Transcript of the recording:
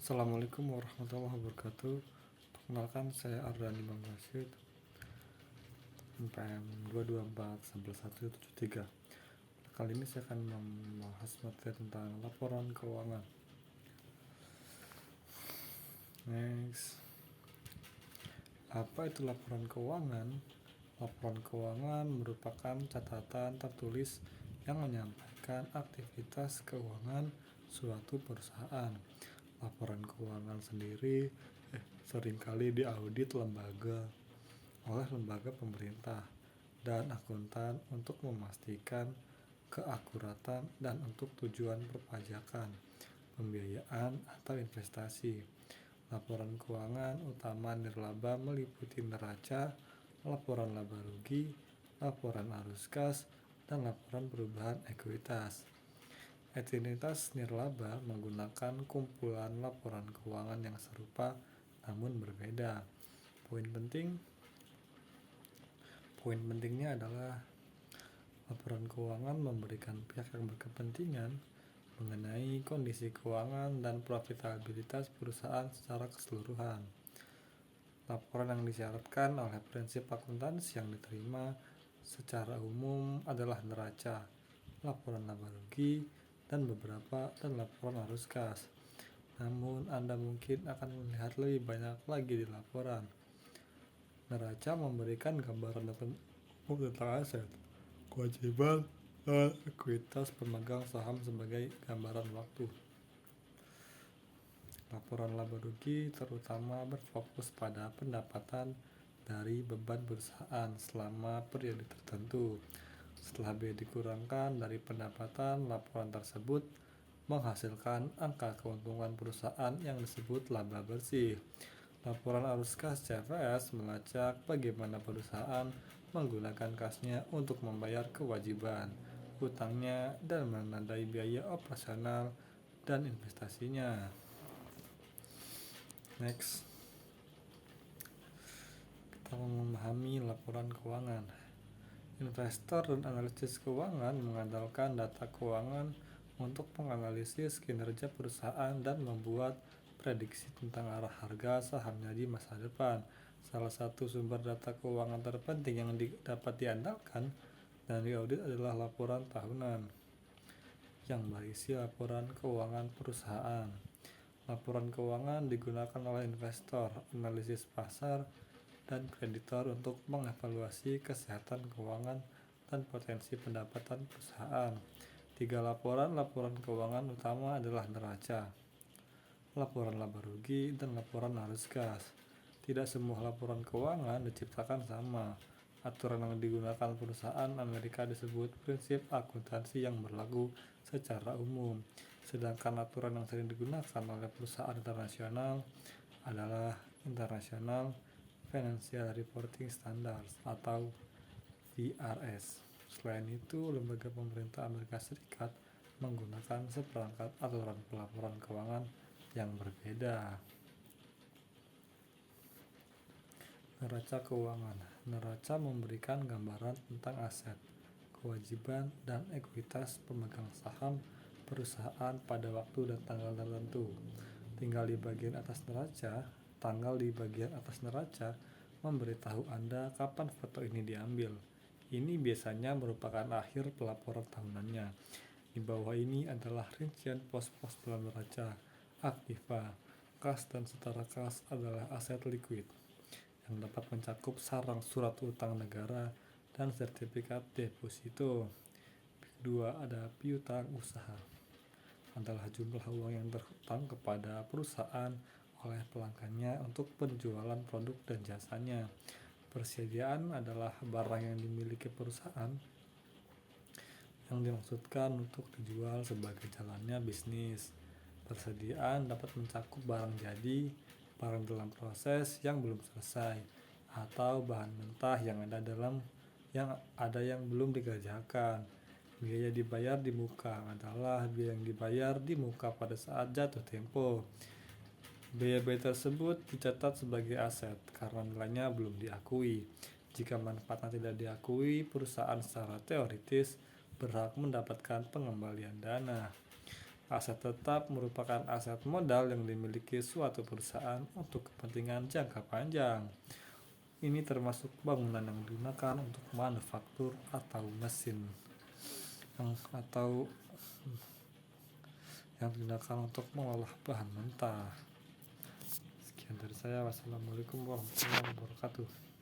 Assalamualaikum warahmatullahi wabarakatuh. Perkenalkan, saya Ardhani Banglasyid, NPM 2241173. Kali ini saya akan membahas materi tentang laporan keuangan. Next, apa itu laporan keuangan? Laporan keuangan merupakan catatan tertulis yang menyampaikan aktivitas keuangan suatu perusahaan. Laporan keuangan sendiri seringkali diaudit oleh lembaga pemerintah dan akuntan untuk memastikan keakuratan dan untuk tujuan perpajakan, pembiayaan, atau investasi. Laporan keuangan utama nirlaba meliputi neraca, laporan laba rugi, laporan arus kas, dan laporan perubahan ekuitas. Entitas nirlaba menggunakan kumpulan laporan keuangan yang serupa namun berbeda. Poin pentingnya adalah laporan keuangan memberikan pihak yang berkepentingan mengenai kondisi keuangan dan profitabilitas perusahaan secara keseluruhan. Laporan yang disyaratkan oleh prinsip akuntansi yang diterima secara umum adalah neraca, laporan laba rugi, dan laporan arus kas. Namun Anda mungkin akan melihat lebih banyak lagi di laporan. Neraca memberikan gambaran tentang aset, kewajiban, dan ekuitas pemegang saham sebagai gambaran waktu. Laporan laba rugi terutama berfokus pada pendapatan dari beban perusahaan selama periode tertentu. Setelah biaya dikurangkan dari pendapatan, laporan tersebut menghasilkan angka keuntungan perusahaan yang disebut laba bersih. Laporan arus kas CFS melacak bagaimana perusahaan menggunakan kasnya untuk membayar kewajiban, hutangnya, dan menandai biaya operasional dan investasinya. Next, kita memahami laporan keuangan. Investor dan analisis keuangan mengandalkan data keuangan untuk menganalisis kinerja perusahaan dan membuat prediksi tentang arah harga sahamnya di masa depan. Salah satu sumber data keuangan terpenting yang dapat diandalkan dan diaudit adalah laporan tahunan yang berisi laporan keuangan perusahaan. Laporan keuangan digunakan oleh investor, analisis pasar, dan kreditor untuk mengevaluasi kesehatan keuangan dan potensi pendapatan perusahaan. 3 laporan keuangan utama adalah neraca, laporan laba rugi, dan laporan arus kas. Tidak semua laporan keuangan diciptakan sama. Aturan yang digunakan perusahaan Amerika disebut prinsip akuntansi yang berlaku secara umum, sedangkan aturan yang sering digunakan oleh perusahaan internasional adalah International Financial Reporting Standards atau IFRS. Selain itu, lembaga pemerintah Amerika Serikat menggunakan seperangkat aturan pelaporan keuangan yang berbeda. Neraca keuangan. Neraca memberikan gambaran tentang aset, kewajiban, dan ekuitas pemegang saham perusahaan pada waktu dan tanggal tertentu. Tanggal di bagian atas neraca memberitahu Anda kapan foto ini diambil. Ini biasanya merupakan akhir pelaporan tahunannya. Di bawah ini adalah rincian pos-pos dalam neraca. Aktiva, kas dan setara kas adalah aset likuid yang dapat mencakup sarang surat utang negara dan sertifikat deposito. Kedua, ada piutang usaha, adalah jumlah uang yang terhutang kepada perusahaan oleh pelanggannya untuk penjualan produk dan jasanya. Persediaan adalah barang yang dimiliki perusahaan yang dimaksudkan untuk dijual sebagai jalannya bisnis. Persediaan dapat mencakup barang jadi, barang dalam proses yang belum selesai, atau bahan mentah yang belum dikerjakan. Biaya dibayar di muka adalah biaya yang dibayar di muka pada saat jatuh tempo. Biaya-biaya tersebut dicatat sebagai aset karena nilainya belum diakui. Jika manfaatnya tidak diakui, perusahaan secara teoritis berhak mendapatkan pengembalian dana. Aset tetap merupakan aset modal yang dimiliki suatu perusahaan untuk kepentingan jangka panjang. Ini termasuk bangunan yang digunakan untuk manufaktur atau mesin atau yang digunakan untuk mengolah bahan mentah. Sekian dari saya. Wassalamualaikum warahmatullahi wabarakatuh.